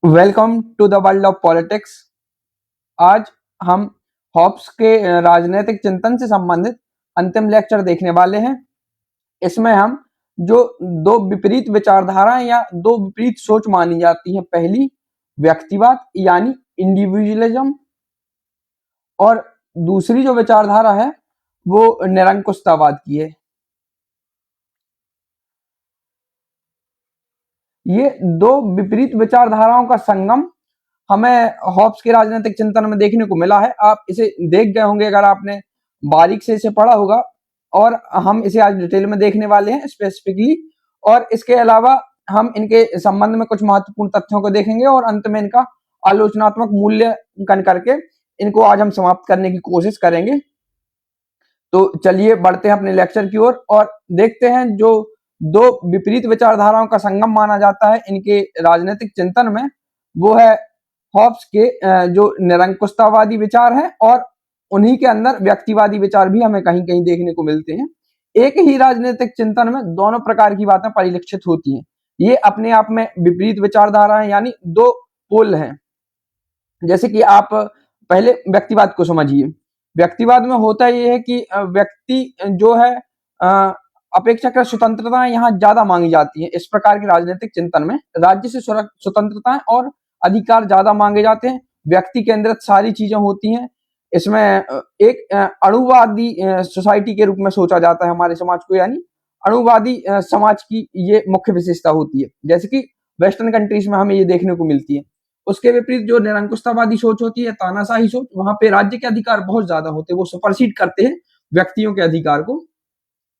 Welcome to the world of politics. आज हम Hobbs के राजनीतिक चिंतन से संबंधित अंतिम लेक्चर देखने वाले हैं। इसमें हम जो दो विपरीत विचारधाराएं या दो विपरीत सोच मानी जाती हैं, पहली व्यक्तिवाद यानी इंडिविजुअलिज्म, और दूसरी जो विचारधारा है वो निरंकुशतावाद की है। ये दो विपरीत विचारधाराओं का संगम हमें हॉब्स के राजनीतिक चिंतन में देखने को मिला है। आप इसे देख गए होंगे अगर आपने बारीक से इसे पढ़ा होगा, और हम इसे आज डिटेल में देखने वाले हैं स्पेसिफिकली। और इसके अलावा हम इनके संबंध में कुछ महत्वपूर्ण तथ्यों को देखेंगे और अंत में इनका आलोचनात्मक मूल्यांकन करके इनको आज हम समाप्त करने की कोशिश करेंगे। तो चलिए बढ़ते हैं अपने लेक्चर की ओर और देखते हैं जो दो विपरीत विचारधाराओं का संगम माना जाता है इनके राजनीतिक चिंतन में, वो है हॉब्स के जो निरंकुशतावादी विचार है, और उन्हीं के अंदर व्यक्तिवादी विचार भी हमें कहीं कहीं देखने को मिलते हैं। एक ही राजनीतिक चिंतन में दोनों प्रकार की बातें परिलक्षित होती हैं। ये अपने आप में विपरीत विचारधाराएं यानी दो पोल हैं। जैसे कि आप पहले व्यक्तिवाद को समझिए। व्यक्तिवाद में होता यह है कि व्यक्ति जो है अपेक्षाकृत स्वतंत्रताएं यहाँ ज्यादा मांगी जाती है। इस प्रकार के राजनीतिक चिंतन में राज्य से स्वतंत्रताएं और अधिकार ज्यादा मांगे जाते हैं। व्यक्ति केंद्रित सारी चीजें होती हैं। इसमें एक अणुवादी सोसाइटी के रूप में सोचा जाता है हमारे समाज को, यानी अणुवादी समाज की ये मुख्य विशेषता होती है, जैसे कि वेस्टर्न कंट्रीज में हमें ये देखने को मिलती है। उसके विपरीत जो निरंकुशतावादी सोच होती है, तानाशाही सोच, वहां पे राज्य के अधिकार बहुत ज्यादा होते हैं, वो सुपरसीड करते हैं व्यक्तियों के अधिकार को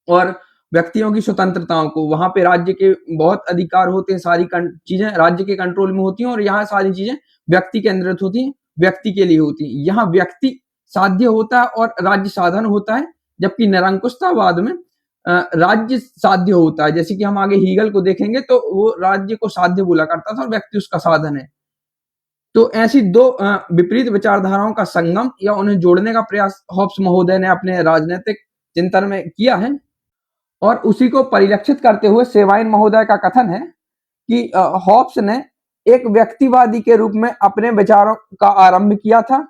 और व्यक्तियों की स्वतंत्रताओं को। वहां पे राज्य के बहुत अधिकार होते हैं, सारी चीजें राज्य के कंट्रोल में होती हैं, और यहाँ सारी चीजें व्यक्ति केंद्रित होती हैं, व्यक्ति के लिए होती हैं। यहाँ व्यक्ति साध्य होता है और राज्य साधन होता है, जबकि निरंकुशतावाद में राज्य साध्य होता है। जैसे कि हम आगे हीगल को देखेंगे तो वो राज्य को साध्य बोला करता था और व्यक्ति उसका साधन है। तो ऐसी दो विपरीत विचारधाराओं का संगम या उन्हें जोड़ने का प्रयास हॉब्स महोदय ने अपने राजनीतिक चिंतन में किया है, और उसी को परिलक्षित करते हुए सेवाइन महोदय का कथन है कि हॉब्स ने एक व्यक्तिवादी के रूप में अपने विचारों का आरंभ किया था,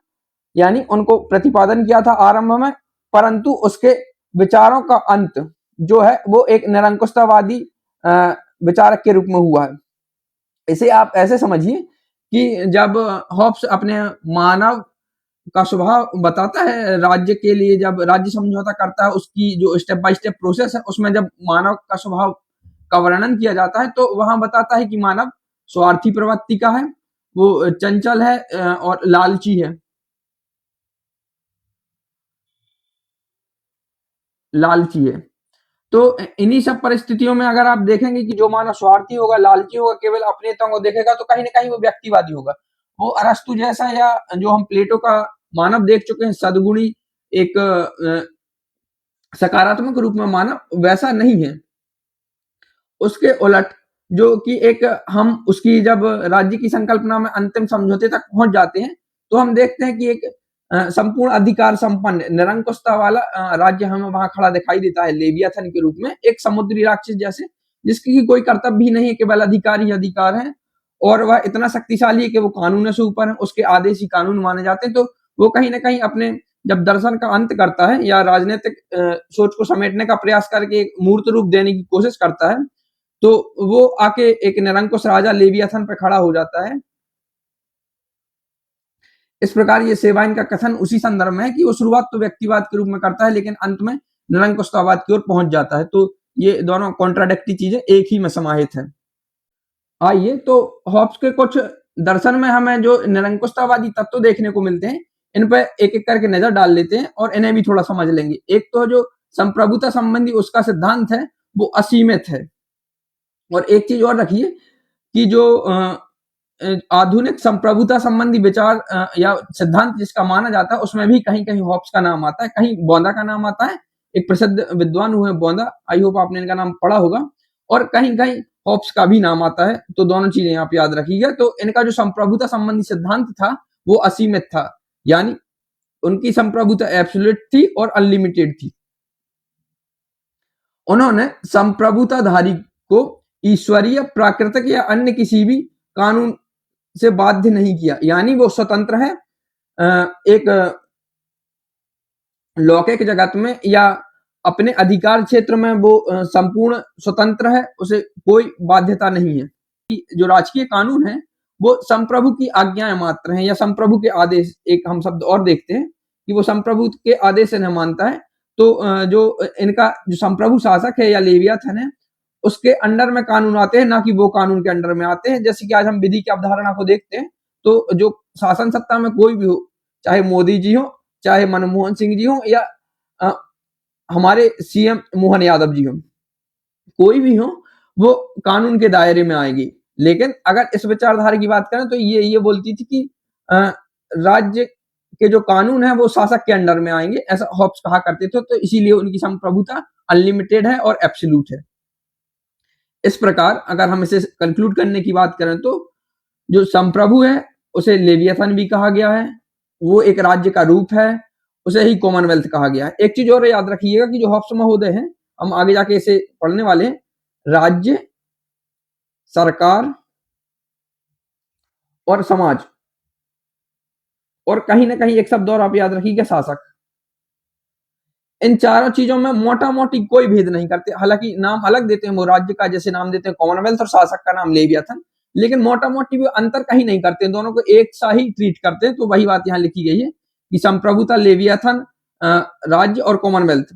यानी उनको प्रतिपादन किया था आरंभ में, परंतु उसके विचारों का अंत जो है वो एक निरंकुशतावादी विचारक के रूप में हुआ है। इसे आप ऐसे समझिए कि जब हॉब्स अपने मानव का स्वभाव बताता है राज्य के लिए, जब राज्य समझौता करता है उसकी जो स्टेप बाय स्टेप प्रोसेस है, उसमें जब मानव का स्वभाव का वर्णन किया जाता है तो वहां बताता है कि मानव स्वार्थी प्रवृत्ति का है, वो चंचल है और लालची है। लालची है। तो इन्हीं सब परिस्थितियों में अगर आप देखेंगे कि जो मानव स्वार्थी होगा, लालची होगा, केवल अपने हितों को देखेगा, तो कहीं ना कहीं वो व्यक्तिवादी होगा। वो अरस्तु जैसा, या जो हम प्लेटो का मानव देख चुके हैं, सद्गुणी, एक सकारात्मक रूप में मानव, वैसा नहीं है। उसके उलट जो कि एक हम उसकी जब राज्य की संकल्पना में अंतिम समझौते तक पहुंच जाते हैं तो हम देखते हैं कि एक संपूर्ण अधिकार संपन्न निरंकुशता वाला राज्य हमें वहां खड़ा दिखाई देता है, लेवियाथन के रूप में, एक समुद्री राक्षस जैसे, जिसकी कोई कर्तव्य भी नहीं है, केवल अधिकार ही अधिकार है, और वह इतना शक्तिशाली है कि वो कानून से ऊपर है, उसके आदेश ही कानून माने जाते हैं। तो वो कहीं ना कहीं अपने जब दर्शन का अंत करता है या राजनीतिक सोच को समेटने का प्रयास करके एक मूर्त रूप देने की कोशिश करता है, तो वो आके एक निरंकुश राजा लेवियाथन पे खड़ा हो जाता है। इस प्रकार ये सेवाइन का कथन उसी संदर्भ में है कि वो शुरुआत तो व्यक्तिवाद के रूप में करता है, लेकिन अंत में निरंकुशतावाद की ओर पहुंच जाता है। तो ये दोनों कॉन्ट्राडिक्टरी चीजें एक ही में समाहित है। आइए तो हॉब्स के कुछ दर्शन में हमें जो निरंकुशतावादी तत्व देखने को मिलते हैं, इन पर एक एक करके नजर डाल लेते हैं और इन्हें भी थोड़ा समझ लेंगे। एक तो जो संप्रभुता संबंधी उसका सिद्धांत है वो असीमित है, और एक चीज और रखिए कि जो आधुनिक संप्रभुता संबंधी विचार या सिद्धांत जिसका माना जाता है, उसमें भी कहीं कहीं हॉब्स का नाम आता है, कहीं बोंदा का नाम आता है। एक प्रसिद्ध विद्वान हुए बोंदा, आई होप आपने इनका नाम पढ़ा होगा, और कहीं कहीं हॉब्स का भी नाम आता है। तो दोनों चीजें आप याद रखिएगा। तो इनका जो संप्रभुता संबंधी सिद्धांत था वो असीमित था, यानी उनकी संप्रभुता एब्सोल्यूट थी और अनलिमिटेड थी। उन्होंने संप्रभुताधारी को ईश्वरीय, प्राकृतिक या अन्य किसी भी कानून से बाध्य नहीं किया, यानी वो स्वतंत्र है एक लौकिक जगत में या अपने अधिकार क्षेत्र में वो संपूर्ण स्वतंत्र है, उसे कोई बाध्यता नहीं है। जो राजकीय कानून है वो संप्रभु की आज्ञाएं मात्र हैं या संप्रभु के आदेश। एक हम शब्द और देखते हैं कि वो संप्रभु के आदेश से नहीं मानता है, तो जो इनका जो संप्रभु शासक है या लेवियाथन है उसके अंडर में कानून आते हैं, ना कि वो कानून के अंडर में आते हैं। जैसे कि आज हम विधि की अवधारणा को देखते हैं, तो जो शासन सत्ता में कोई भी हो, चाहे मोदी जी हो, चाहे मनमोहन सिंह जी हो या हमारे सीएम मोहन यादव जी हो, कोई भी हो, वो कानून के दायरे में आएगी। लेकिन अगर इस विचारधारा की बात करें तो ये बोलती थी कि राज्य के जो कानून है वो शासक के अंडर में आएंगे, ऐसा हॉब्स कहा करते थे। तो इसीलिए उनकी संप्रभुता अनलिमिटेड है और एब्सोल्यूट है। इस प्रकार अगर हम इसे कंक्लूड करने की बात करें तो जो संप्रभु है उसे लेवियाथन भी कहा गया है, वो एक राज्य का रूप है, उसे ही कॉमनवेल्थ कहा गया है। एक चीज और याद रखिएगा कि जो हॉब्स महोदय हैं, हम आगे जाके इसे पढ़ने वाले हैं, राज्य, सरकार और समाज, और कहीं ना कहीं एक शब्द और आप याद रखिएगा, शासक। इन चारों चीजों में मोटा मोटी कोई भेद नहीं करते। हालांकि नाम अलग देते हैं वो राज्य का, जैसे नाम देते हैं कॉमनवेल्थ, और शासक का नाम लेवियाथन, लेकिन मोटा मोटी वो अंतर कहीं नहीं करते, दोनों को एक सा ही ट्रीट करते हैं। तो वही बात यहाँ लिखी गई है कि संप्रभुता, लेवियाथन, राज्य और कॉमनवेल्थ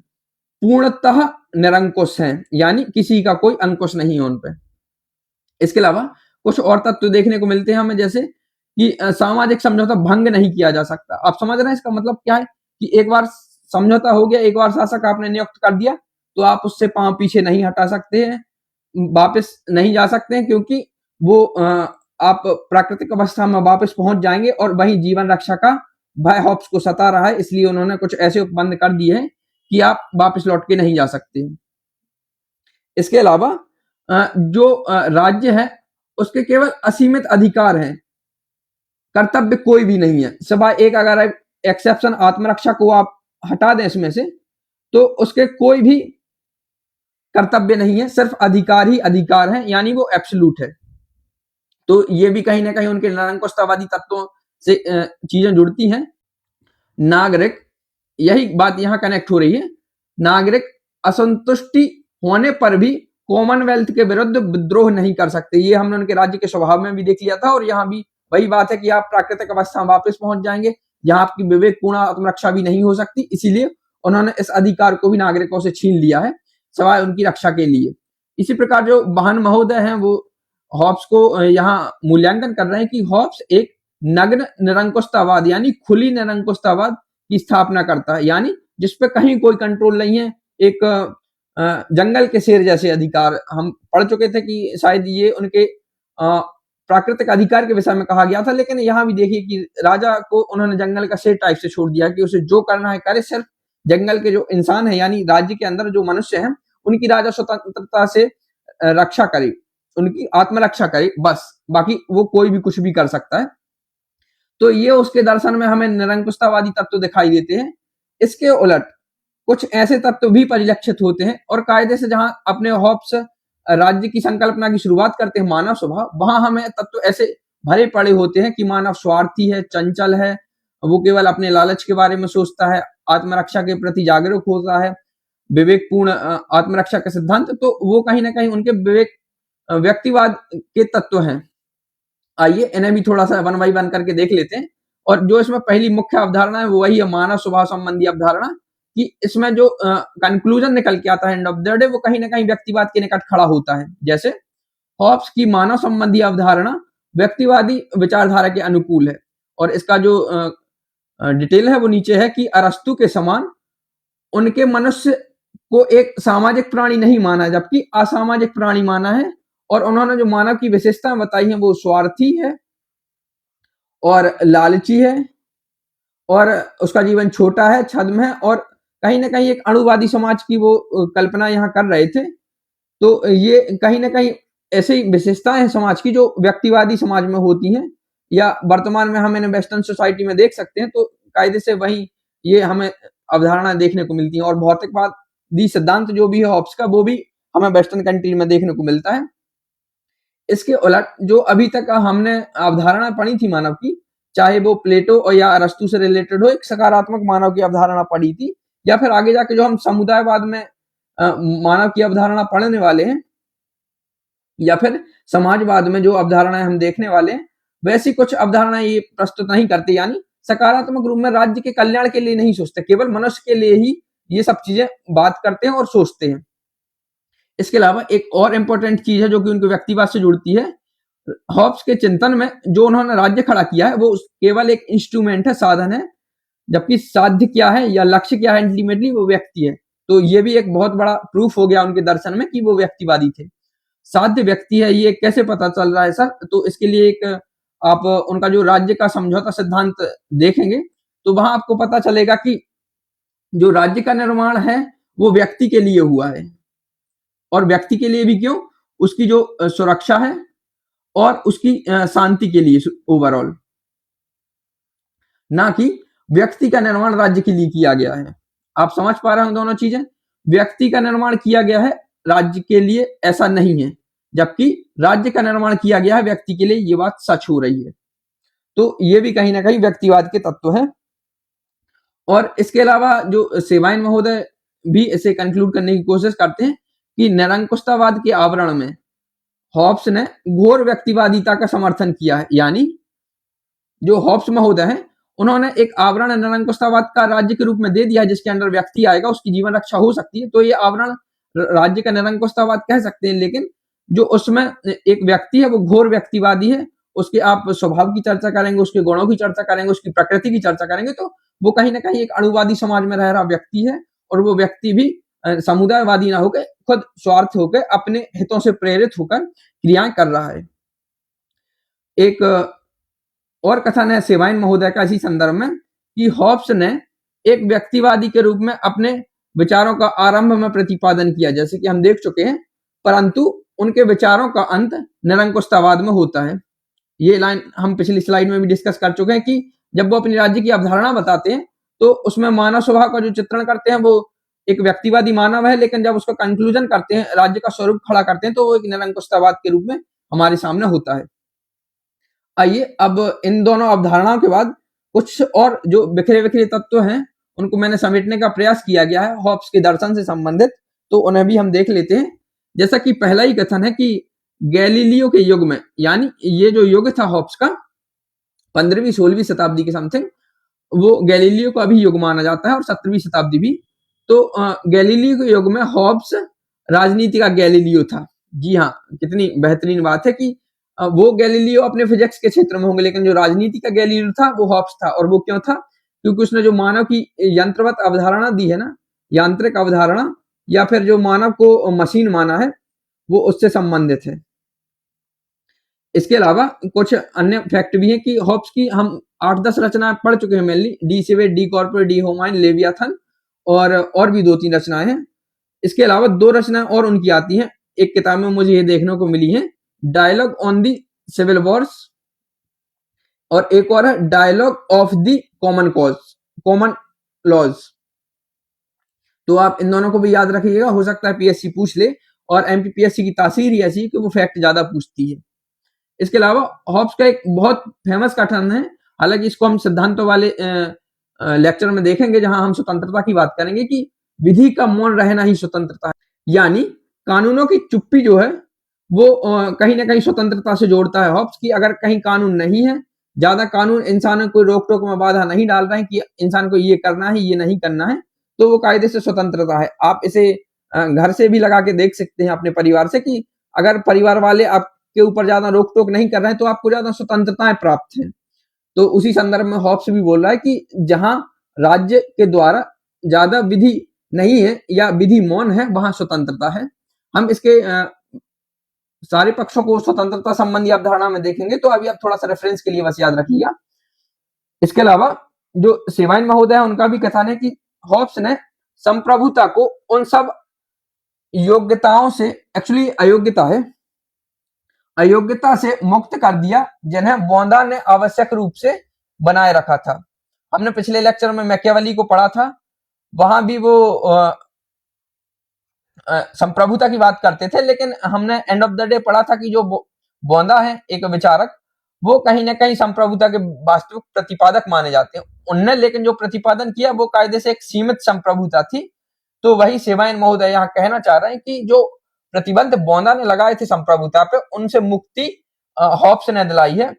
पूर्णतः निरंकुश हैं, यानी किसी का कोई अंकुश नहीं है उन पे। इसके अलावा कुछ और तत्व देखने को मिलते हैं हमें, जैसे कि सामाजिक समझौता भंग नहीं किया जा सकता। आप समझ रहे हैं इसका मतलब क्या है कि एक बार समझौता हो गया, एक बार शासक आपने नियुक्त कर दिया, तो आप उससे पांव पीछे नहीं हटा सकते हैं, वापस नहीं जा सकते हैं, क्योंकि वो आप प्राकृतिक अवस्था में वापस पहुंच जाएंगे और वही जीवन रक्षा का भय हॉब्स को सता रहा है। इसलिए उन्होंने कुछ ऐसे उपबंध कर दिए हैं कि आप वापस लौट के नहीं जा सकते। इसके अलावा जो राज्य है उसके केवल असीमित अधिकार हैं, कर्तव्य कोई भी नहीं है, सिवाय एक, अगर एक्सेप्शन आत्मरक्षा को आप हटा दें इसमें से, तो उसके कोई भी कर्तव्य नहीं है, सिर्फ अधिकार ही अधिकार है, यानी वो एब्सोल्यूट है। तो ये भी कहीं ना कहीं उनके निरंकुशतावादी तत्वों से चीजें जुड़ती हैं। नागरिक, यही बात यहां कनेक्ट हो रही है, नागरिक असंतुष्टि होने पर भी कॉमनवेल्थ के विरुद्ध विद्रोह नहीं कर सकते। ये हमने उनके राज्य के स्वभाव में भी देख लिया था, और यहाँ भी वही बात है कि आप प्राकृतिक अवस्था में वापस पहुंच जाएंगे, जहां आपकी विवेकपूर्ण आत्मरक्षा भी नहीं हो सकती। इसीलिए उन्होंने इस अधिकार को भी नागरिकों से छीन लिया है, सवाए उनकी रक्षा के लिए। इसी प्रकार जो बहन महोदय हैं वो हॉब्स को यहाँ मूल्यांकन कर रहे हैं कि हॉब्स एक नग्न निरंकुशतावाद यानी खुली निरंकुशतावाद की स्थापना करता है, यानी जिसपे कहीं कोई कंट्रोल नहीं है, एक जंगल के शेर जैसे अधिकार। हम पढ़ चुके थे कि शायद ये उनके प्राकृतिक अधिकार के विषय में कहा गया था, लेकिन यहाँ भी देखिए कि राजा को उन्होंने जंगल का शेर टाइप से छोड़ दिया कि उसे जो करना है करे, सिर्फ जंगल के जो इंसान है यानी राज्य के अंदर जो मनुष्य हैं उनकी राजा स्वतंत्रता से रक्षा करे, उनकी आत्मरक्षा करे, बस, बाकी वो कोई भी कुछ भी कर सकता है। तो ये उसके दर्शन में हमें निरंकुशतावादी तत्व दिखाई देते हैं। इसके उलट कुछ ऐसे तत्व भी परिलक्षित होते हैं, और कायदे से जहां अपने हॉब्स राज्य की संकल्पना की शुरुआत करते हैं मानव स्वभाव, वहां हमें तत्व ऐसे भरे पड़े होते हैं कि मानव स्वार्थी है, चंचल है, वो केवल अपने लालच के बारे में सोचता है, आत्मरक्षा के प्रति जागरूक होता है, विवेकपूर्ण आत्मरक्षा का सिद्धांत, तो वो कहीं ना कहीं उनके विवेक व्यक्तिवाद के तत्व हैं। आइए इन्हें भी थोड़ा सा वन बाई वन करके देख लेते हैं। और जो इसमें पहली मुख्य अवधारणा है वो वही है मानव स्वभाव संबंधी अवधारणा, कि इसमें जो कंक्लूजन निकल के आता है एंड ऑफ द डे, वो कहीं ना कहीं व्यक्तिवाद के निकट खड़ा होता है। जैसे हॉब्स की मानव संबंधी अवधारणा व्यक्तिवादी विचारधारा के अनुकूल है, और इसका जो डिटेल है वो नीचे है कि अरस्तु के समान उनके मनुष्य को एक सामाजिक प्राणी नहीं माना, जबकि असामाजिक प्राणी माना है, और उन्होंने जो मानव की विशेषताएं बताई हैं वो स्वार्थी है और लालची है, और उसका जीवन छोटा है, छद्म है, और कहीं ना कहीं एक अणुवादी समाज की वो कल्पना यहाँ कर रहे थे। तो ये कहीं ना कहीं ऐसी विशेषताएं हैं समाज की जो व्यक्तिवादी समाज में होती हैं, या वर्तमान में हम इन्हें वेस्टर्न सोसाइटी में देख सकते हैं। तो कायदे से वही ये हमें अवधारणा देखने को मिलती है, और भौतिकवादी सिद्धांत जो भी है हॉब्स का, वो भी हमें वेस्टर्न कंट्री में देखने को मिलता है। इसके उलट जो अभी तक हमने अवधारणा पढ़ी थी मानव की, चाहे वो प्लेटो और या अरस्तु से रिलेटेड हो, एक सकारात्मक मानव की अवधारणा पढ़ी थी, या फिर आगे जाके जो हम समुदायवाद में मानव की अवधारणा पढ़ने वाले हैं, या फिर समाजवाद में जो अवधारणाएं हम देखने वाले हैं, वैसी कुछ अवधारणाएं ये प्रस्तुत नहीं करती। यानी सकारात्मक रूप में राज्य के कल्याण के लिए नहीं सोचते, केवल मनुष्य के लिए ही ये सब चीजें बात करते हैं और सोचते हैं। इसके अलावा एक और इंपॉर्टेंट चीज है जो कि उनके व्यक्तिवाद से जुड़ती है। हॉब्स के चिंतन में जो उन्होंने राज्य खड़ा किया है वो केवल एक इंस्ट्रूमेंट है, साधन है, जबकि साध्य क्या है या लक्ष्य क्या है, अल्टीमेटली वो व्यक्ति है। तो ये भी एक बहुत बड़ा प्रूफ हो गया उनके दर्शन में कि वो व्यक्तिवादी थे। साध्य व्यक्ति है, ये कैसे पता चल रहा है सर? तो इसके लिए एक आप उनका जो राज्य का समझौता सिद्धांत देखेंगे तो वहां आपको पता चलेगा कि जो राज्य का निर्माण है वो व्यक्ति के लिए हुआ है, और व्यक्ति के लिए भी क्यों? उसकी जो सुरक्षा है और उसकी शांति के लिए ओवरऑल, ना कि व्यक्ति का निर्माण राज्य के लिए किया गया है। आप समझ पा रहे हो दोनों चीजें? व्यक्ति का निर्माण किया गया है राज्य के लिए, ऐसा नहीं है, जबकि राज्य का निर्माण किया गया है व्यक्ति के लिए। ये बात सच हो रही है। तो ये भी कहीं ना कहीं व्यक्तिवाद के तत्व है। और इसके अलावा जो सेवाइन महोदय भी इसे कंक्लूड करने की कोशिश करते हैं कि निरंकुशतावाद के आवरण में हॉब्स ने घोर व्यक्तिवादिता का समर्थन किया है। यानी जो हॉब्स महोदय हैं उन्होंने एक आवरण निरंकुशतावाद का राज्य के रूप में दे दिया, जिसके अंदर व्यक्ति आएगा, उसकी जीवन रक्षा हो सकती है। तो ये आवरण राज्य का निरंकुशतावाद कह सकते हैं, लेकिन जो उसमें एक व्यक्ति है वो घोर व्यक्तिवादी है। उसके आप स्वभाव की चर्चा करेंगे, उसके गुणों की चर्चा करेंगे, उसकी प्रकृति की चर्चा करेंगे, तो वो कहीं ना कहीं एक अणुवादी समाज में रह रहा व्यक्ति है। और वो व्यक्ति भी समुदायवादी ना होकर खुद स्वार्थ होकर अपने हितों से प्रेरित होकर क्रियाएं कर रहा है। एक और कथन है सेवाइन महोदय का इसी संदर्भ में कि हॉब्स ने एक व्यक्तिवादी के रूप में अपने विचारों का आरंभ में प्रतिपादन किया, जैसे कि हम देख चुके हैं, परंतु उनके विचारों का अंत निरंकुशतावाद में होता है। ये लाइन हम पिछली स्लाइड में भी डिस्कस कर चुके हैं कि जब वो अपने राज्य की अवधारणा बताते हैं तो उसमें मानव स्वभाव का जो चित्रण करते हैं वो एक व्यक्तिवादी मानव है, लेकिन जब उसका कंक्लूजन करते हैं, राज्य का स्वरूप खड़ा करते हैं, तो वो एक निरंकुशतावाद के रूप में हमारे सामने होता है। आइए अब इन दोनों अवधारणाओं के बाद कुछ और जो बिखरे बिखरे तत्व हैं उनको मैंने समेटने का प्रयास किया गया है हॉब्स के दर्शन से संबंधित, तो उन्हें भी हम देख लेते हैं। जैसा कि पहला ही कथन है कि गैलीलियो के युग में, यानी ये जो युग था हॉब्स का 15वीं 16वीं शताब्दी के समथिंग, वो गैलीलियो का भी युग माना जाता है और 17वीं शताब्दी भी। तो गैलीलियो के युग में हॉब्स राजनीति का गैलीलियो था। जी हाँ, कितनी बेहतरीन बात है कि वो गैलीलियो अपने फिजिक्स के क्षेत्र में होंगे, लेकिन जो राजनीति का गैलीलियो था वो हॉब्स था। और वो क्यों था? क्योंकि उसने जो मानव की यंत्रवत अवधारणा दी है ना, यांत्रिक अवधारणा, या फिर जो मानव को मशीन माना है, वो उससे संबंधित है। इसके अलावा कुछ अन्य फैक्ट भी है कि हॉब्स की हम 8-10 रचनाएं पढ़ चुके हैं mainly, De Cive, De Corpore, De Homine, Leviathan, और भी 2-3 रचनाएं हैं। इसके अलावा 2 रचनाएं और उनकी आती हैं, एक किताब में मुझे ये देखने को मिली है, dialogue on the civil wars, और एक और है dialogue of the common laws. तो आप इन दोनों को भी याद रखिएगा, हो सकता है पीएससी पूछ ले, और एमपीपीएससी की तासीर ही ऐसी है कि वो फैक्ट ज्यादा पूछती है। इसके अलावा हॉब्स का एक बहुत फेमस कथन है, हालांकि इसको हम सिद्धांतों वाले लेक्चर में देखेंगे जहां हम स्वतंत्रता की बात करेंगे, कि विधि का मौन रहना ही स्वतंत्रता है। यानी कानूनों की चुप्पी जो है वो कहीं ना कहीं स्वतंत्रता से जोड़ता है हॉब्स की। अगर कहीं कानून नहीं है, ज्यादा कानून इंसानों को रोक टोक में बाधा नहीं डाल रहे हैं कि इंसान को ये करना है ये नहीं करना है, तो वो कायदे से स्वतंत्रता है। आप इसे घर से भी लगा के देख सकते हैं अपने परिवार से, कि अगर परिवार वाले आपके ऊपर ज्यादा रोक टोक नहीं कर रहे हैं तो आपको ज्यादा स्वतंत्रताएं प्राप्त हैं। तो उसी संदर्भ में हॉब्स भी बोल रहा है कि जहां राज्य के द्वारा ज्यादा विधि नहीं है या विधि मौन है, वहां स्वतंत्रता है। हम इसके सारे पक्षों को स्वतंत्रता संबंधी अवधारणा में देखेंगे, तो अभी आप थोड़ा सा रेफरेंस के लिए बस याद रखिएगा। इसके अलावा जो सेवाइन महोदय है उनका भी कथन है कि हॉब्स ने संप्रभुता को उन सब योग्यताओं से, एक्चुअली अयोग्यता है, अयोग्यता से मुक्त कर दिया जिन्हें वोंदा ने आवश्यक रूप से बनाए रखा था। हमने पिछले लेक्चर में मैकियावेली को पढ़ा था, वहां भी वो संप्रभुता की बात करते थे, लेकिन हमने एंड ऑफ द डे पढ़ा था कि जो बोंदा है एक विचारक, वो कहीं ना कहीं संप्रभुता के वास्तविक प्रतिपादक माने जाते हैं। उनने लेकिन जो प्रतिपादन किया वो कायदे से एक सीमित संप्रभुता थी। तो वही सेवायन महोदय यहाँ कहना चाह रहे हैं कि जो प्रतिबंध बोंदा ने लगाए थे संप्रभुता पे, उनसे मुक्ति हॉब्स ने दिलाई है।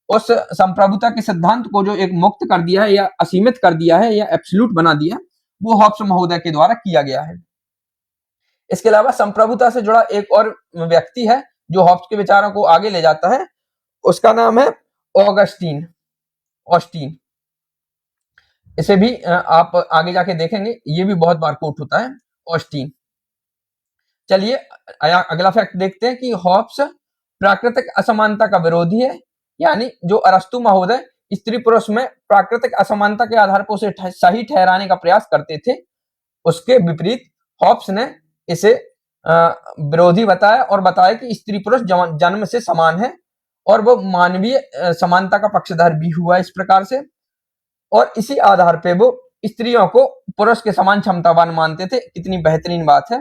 उस संप्रभुता के सिद्धांत को जो एक मुक्त कर दिया है या असीमित कर दिया है या एब्सोल्यूट बना दिया, वो हॉब्स महोदय के द्वारा किया गया है। इसके अलावा संप्रभुता से जुड़ा एक और व्यक्ति है जो हॉब्स के विचारों को आगे ले जाता है, उसका नाम है ऑगस्टीन ऑस्टीन। इसे भी आप आगे जाके देखेंगे, ये भी बहुत बार कोट होता है, ऑस्टीन। चलिए अगला फैक्ट देखते हैं कि हॉब्स प्राकृतिक असमानता का विरोधी है। यानी जो अरस्तु महोदय स्त्री पुरुष में प्राकृतिक असमानता के आधार पर उसे सही ठहराने का प्रयास करते थे, उसके विपरीत हॉब्स ने इसे विरोधी बताया और बताया कि स्त्री पुरुष जन्म से समान है और वो मानवीय समानता का पक्षधर भी हुआ इस प्रकार से। और इसी आधार पे वो स्त्रियों को पुरुष के समान क्षमतावान मानते थे। कितनी बेहतरीन बात है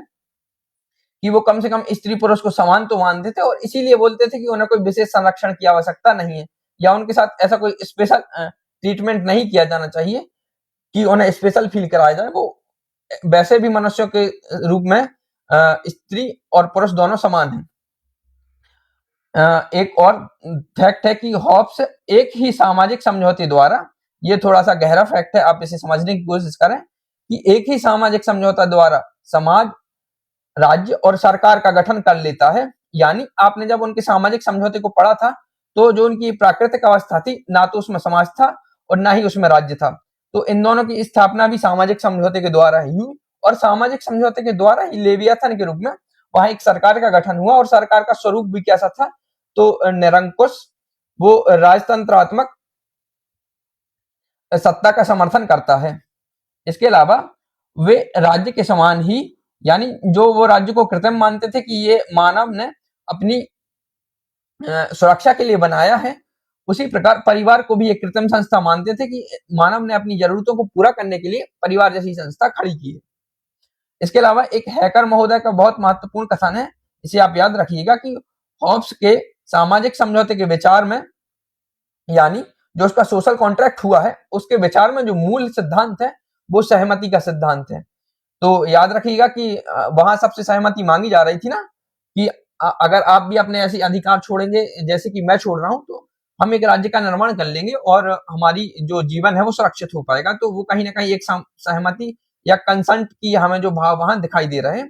कि वो कम से कम स्त्री पुरुष को समान तो मानते थे और इसीलिए बोलते थे कि उन्हें कोई विशेष संरक्षण की आवश्यकता नहीं है या उनके साथ ऐसा कोई स्पेशल ट्रीटमेंट नहीं किया जाना चाहिए कि उन्हें स्पेशल फील कराया जाए। वो वैसे भी मनुष्यों के रूप में स्त्री और पुरुष दोनों समान हैं। एक और फैक्ट है कि हॉब्स एक ही सामाजिक समझौते द्वारा, ये थोड़ा सा गहरा फैक्ट है, आप इसे समझने की कोशिश करें, कि एक ही सामाजिक समझौता द्वारा समाज, राज्य और सरकार का गठन कर लेता है। यानी आपने जब उनके सामाजिक समझौते को पढ़ा था तो जो उनकी प्राकृतिक अवस्था थी, ना तो उसमें समाज था और ना ही उसमें राज्य था, तो इन दोनों की स्थापना भी सामाजिक समझौते के द्वारा ही हुई और सामाजिक समझौते के द्वारा ही लेवियाथन के रूप में वहां एक सरकार का गठन हुआ। और सरकार का स्वरूप भी कैसा था, तो निरंकुश, वो राजतंत्रात्मक सत्ता का समर्थन करता है। इसके अलावा वे राज्य के समान ही, यानी जो वो राज्य को कृत्रिम मानते थे कि ये मानव ने अपनी सुरक्षा के लिए बनाया है, उसी प्रकार परिवार को भी एक कृत्रिम संस्था मानते थे कि मानव ने अपनी जरूरतों को पूरा करने के लिए परिवार जैसी संस्था खड़ी की है। इसके अलावा एक हैकर महोदय का बहुत महत्वपूर्ण कथन है, इसे आप याद रखिएगा, कि हॉब्स के सामाजिक समझौते के विचार में, यानी जो उसका सोशल कॉन्ट्रैक्ट हुआ है, उसके विचार में जो मूल सिद्धांत है वो सहमति का सिद्धांत है। तो याद रखिएगा कि वहां सबसे सहमति मांगी जा रही थी ना, कि अगर आप भी अपने ऐसे अधिकार छोड़ेंगे जैसे कि मैं छोड़ रहा हूं, तो हम एक राज्य का निर्माण कर लेंगे और हमारी जो जीवन है वो सुरक्षित हो पाएगा। तो वो कहीं ना कहीं एक सहमति या कंसेंट की हमें जो भाव वहां दिखाई दे रहे हैं।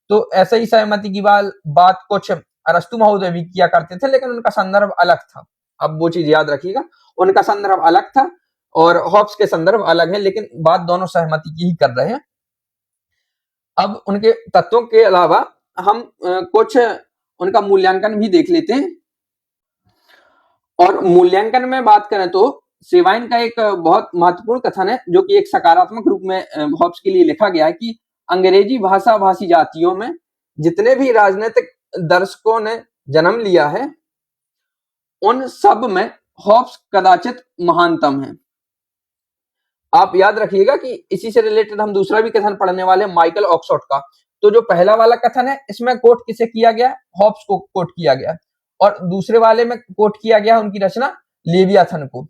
तो ऐसे ही सहमति की बात कुछ अरस्तु महोदय भी किया करते थे, लेकिन उनका संदर्भ अलग था। अब वो चीज याद रखिएगा, उनका संदर्भ अलग था और हॉब्स के संदर्भ अलग है, लेकिन बात दोनों सहमति की ही कर रहे हैं। अब उनके तत्वों के अलावा हम कुछ उनका मूल्यांकन भी देख लेते हैं। और मूल्यांकन में बात करें तो सेवाइन का एक बहुत महत्वपूर्ण कथन है, जो कि एक सकारात्मक रूप में हॉब्स के लिए लिखा गया है, कि अंग्रेजी भाषा भाषी जातियों में जितने भी राजनीतिक दर्शकों ने जन्म लिया है, उन सब में हॉब्स कदाचित महानतम है। आप याद रखिएगा कि इसी से रिलेटेड हम दूसरा भी कथन पढ़ने वाले हैं, माइकल ऑक्सफोर्ड का। तो जो पहला वाला कथन है, इसमें कोट किसे किया गया, हॉब्स को कोट किया गया, और दूसरे वाले में कोट किया गया उनकी रचना लेवियाथन को।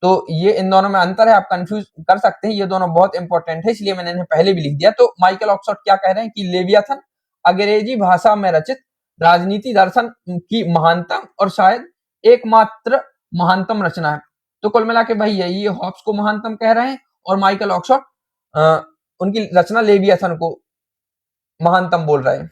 तो ये इन दोनों में अंतर है, आप कंफ्यूज कर सकते हैं, ये दोनों बहुत इंपॉर्टेंट है, इसलिए मैंने इन्हें पहले भी लिख दिया। तो माइकल ऑक्सफोर्ड क्या कह रहे हैं कि लेवियाथन अंग्रेजी भाषा में रचित राजनीति दर्शन की महानतम और शायद एकमात्र महानतम रचना है। तो कुल मिला के भाई ये हॉब्स को महानतम कह रहे हैं और माइकल ऑक्सफोर्ड उनकी रचना लेवियाथन को महानतम बोल रहे हैं।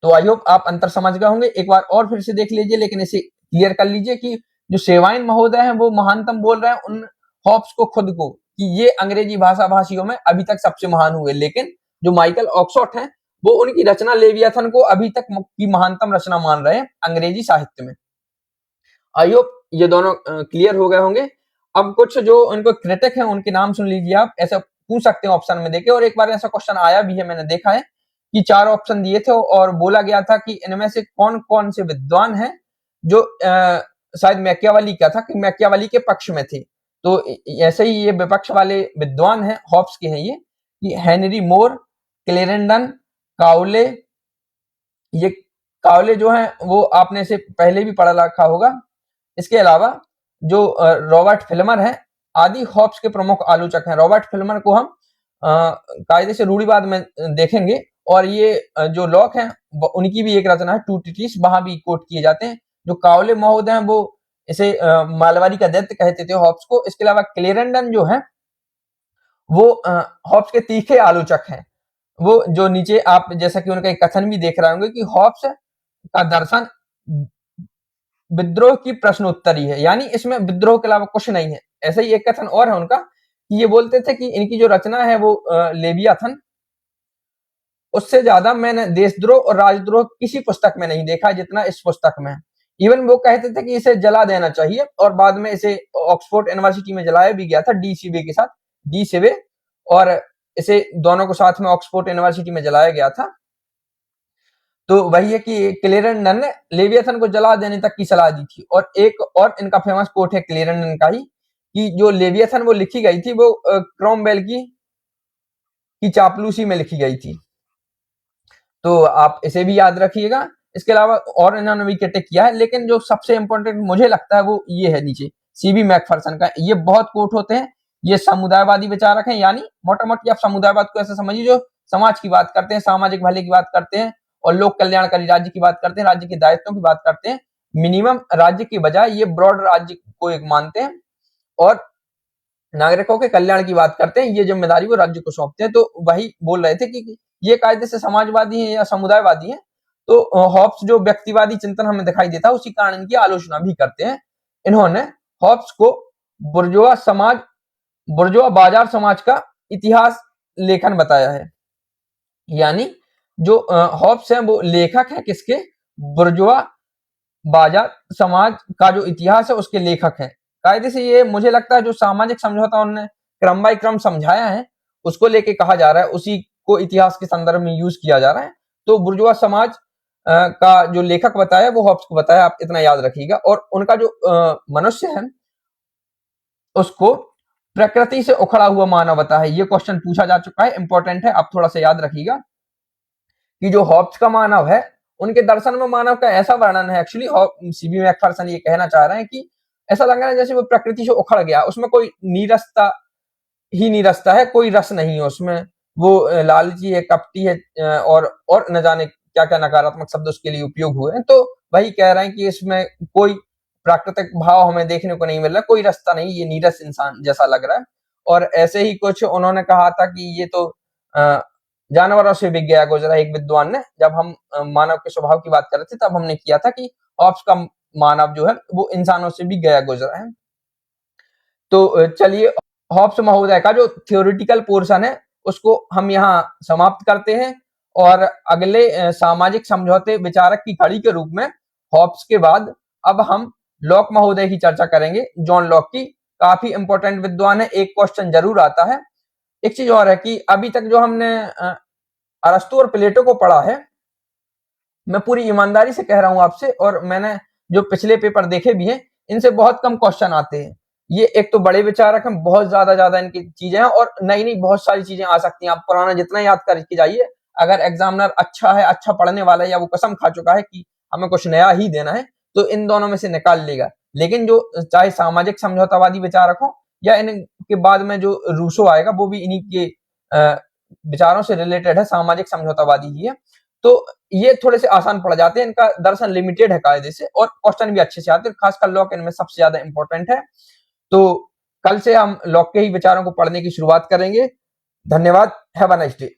तो आई होप आप अंतर समझ गए होंगे। एक बार और फिर से देख लीजिए, लेकिन इसे क्लियर कर लीजिए कि जो सेवाइन महोदय हैं वो महानतम बोल रहे हैं उन हॉब्स को खुद को, कि ये अंग्रेजी भाषा भाषियों में अभी तक सबसे महान हुए, लेकिन जो माइकल ऑक्सफोर्ड हैं वो उनकी रचना लेवियाथन को अभी तक की महानतम रचना मान रहे हैं अंग्रेजी साहित्य में। आई होप ये दोनों क्लियर हो गए होंगे। अब कुछ जो उनको क्रिटिक हैं उनके नाम सुन लीजिए, आप ऐसा पूछ सकते हैं ऑप्शन में देके। और एक बार ऐसा क्वेश्चन आया भी है, मैंने देखा है कि 4 ऑप्शन दिए थे और बोला गया था कि इनमें से कौन कौन से विद्वान हैं जो शायद मैकियावेली का था, कि मैकियावेली के पक्ष में थे। तो ऐसे ही ये विपक्ष वाले विद्वान हैं, हॉब्स के हैं ये, कि हेनरी मोर, क्लेरेंडन, काउले, ये कावले जो हैं वो आपने इसे पहले भी पढ़ रखा होगा। इसके अलावा जो रॉबर्ट फिल्मर हैं आदि हॉब्स के प्रमुख आलोचक हैं। रॉबर्ट फिल्मर को हम कायदे से रूढ़िवाद में देखेंगे, और ये जो लॉक हैं उनकी भी एक रचना है टू ट्रीटिस, वहां भी कोट किए जाते हैं। जो कावले महोदय हैं वो इसे मालवारी का दैत्य कहते थे हॉब्स को। इसके अलावा क्लेरेंडन जो है वो हॉब्स के तीखे आलोचक हैं। वो जो नीचे आप जैसा कि उनका एक कथन भी देख रहे होंगे कि हॉब्स का दर्शन विद्रोह की प्रश्नोत्तरी है, यानी इसमें विद्रोह के अलावा कुछ नहीं है। ऐसे ही एक कथन और है उनका कि ये बोलते थे कि इनकी जो रचना है वो लेवियाथन, उससे ज्यादा मैंने देशद्रोह और राजद्रोह किसी पुस्तक में नहीं देखा जितना इस पुस्तक में है। इवन वो कहते थे कि इसे जला देना चाहिए, और बाद में इसे ऑक्सफोर्ड यूनिवर्सिटी में जलाया भी गया था डी सिवे के साथ, डी सिवे, और इसे दोनों को साथ में ऑक्सफोर्ड यूनिवर्सिटी में जलाया गया था। तो वही है कि क्लेरेंडन ने लेवियाथन को जला देने तक की सलाह दी थी। और एक और इनका फेमस कोट है क्लेरेंडन का ही कि जो लेवियाथन वो लिखी गई थी वो क्रोमवेल की चापलूसी में लिखी गई थी। तो आप इसे भी याद रखिएगा। इसके अलावा और इन्होंने भी क्रिटिक किया है, लेकिन जो सबसे इंपॉर्टेंट मुझे लगता है वो ये है नीचे सीबी मैकफरसन का। ये बहुत कोट होते हैं, ये समुदायवादी विचारक हैं, यानी मोटा मोटी आप समुदायवाद को ऐसे समझिए जो समाज की बात करते हैं, सामाजिक भले की बात करते हैं, और लोक कल्याणकारी राज्य की बात करते हैं, राज्य के दायित्वों की बात करते हैं। मिनिमम राज्य की बजाय ये ब्रॉड राज्य को एक मानते हैं, और नागरिकों के कल्याण की बात करते हैं, ये जिम्मेदारी वो राज्य को सौंपते हैं। तो वही बोल रहे थे कि ये कायदे से समाजवादी हैं या समुदायवादी हैं। तो हॉब्स जो व्यक्तिवादी चिंतन हमें दिखाई देता है, उसी कारण इनकी आलोचना भी करते हैं। इन्होंने हॉब्स को बुर्जुआ बाजार समाज का इतिहास लेखन बताया है, यानी जो हॉब्स हैं वो लेखक हैं किसके, बुर्जुआ बाजार समाज का जो इतिहास है उसके लेखक हैं। कायदे से ये मुझे लगता है जो सामाजिक समझौता उन्होंने क्रम बाय क्रम समझाया है उसको लेके कहा जा रहा है, उसी को इतिहास के संदर्भ में यूज किया जा रहा है। तो बुर्जुआ समाज का जो लेखक बताया वो हॉब्स को बताया, आप इतना याद रखिएगा। और उनका जो मनुष्य है उसको प्रकृति से उखड़ा हुआ मानवता है, ये क्वेश्चन पूछा जा चुका है, इंपॉर्टेंट है, आप थोड़ा सा याद रखिएगा कि जो हॉब्स का मानव है उनके दर्शन में मानव का ऐसा वर्णन है। एक्चुअली सीबी मैकफरसन ये कहना चाह रहे हैं कि ऐसा लग रहा है जैसे वो प्रकृति से उखड़ गया, उसमें कोई नीरसता ही नीरसता है, कोई रस नहीं है उसमें। वो लालची है, कपटी है, और न जाने क्या क्या नकारात्मक शब्द उसके लिए उपयोग हुए हैं। तो वही कह रहे हैं कि इसमें कोई प्राकृतिक भाव हमें देखने को नहीं मिल रहा, कोई रास्ता नहीं, ये नीरस इंसान जैसा लग रहा है। और ऐसे ही कुछ उन्होंने कहा था कि ये तो जानवरों से भी गया गुजरा। एक विद्वान ने, जब हम मानव के स्वभाव की बात कर रहे थे तब हमने किया था कि हॉब्स का मानव जो है वो इंसानों से भी गया गुजरा है। तो चलिए हॉब्स महोदय का जो थियोरिटिकल पोर्शन है उसको हम यहाँ समाप्त करते हैं, और अगले सामाजिक समझौते विचारक की कड़ी के रूप में हॉब्स के बाद अब हम लॉक महोदय की चर्चा करेंगे, जॉन लॉक की। काफी इंपॉर्टेंट विद्वान है, एक क्वेश्चन जरूर आता है। एक चीज और है कि अभी तक जो हमने अरस्तु और प्लेटो को पढ़ा है, मैं पूरी ईमानदारी से कह रहा हूं आपसे, और मैंने जो पिछले पेपर देखे भी हैं, इनसे बहुत कम क्वेश्चन आते हैं। ये एक तो बड़े विचारक हैं, बहुत ज्यादा इनकी चीजें हैं, और नई नई बहुत सारी चीजें आ सकती हैं। आप पुराना जितना याद करके जाइए, अगर एग्जामिनर अच्छा है, अच्छा पढ़ने वाला है, या वो कसम खा चुका है कि हमें कुछ नया ही देना है, तो इन दोनों में से निकाल लेगा। लेकिन जो चाहे सामाजिक समझौतावादी विचारक हो, या इनके बाद में जो रूसो आएगा वो भी इन्हीं के विचारों से रिलेटेड है, सामाजिक समझौतावादी ही है। तो ये थोड़े से आसान पड़ जाते हैं, इनका दर्शन लिमिटेड है कायदे से, और क्वेश्चन भी अच्छे से आते हैं, खासकर लॉक इनमें सबसे ज्यादा इंपॉर्टेंट है। तो कल से हम लॉक के ही विचारों को पढ़ने की शुरुआत करेंगे। धन्यवाद, हैव अ नाइस डे।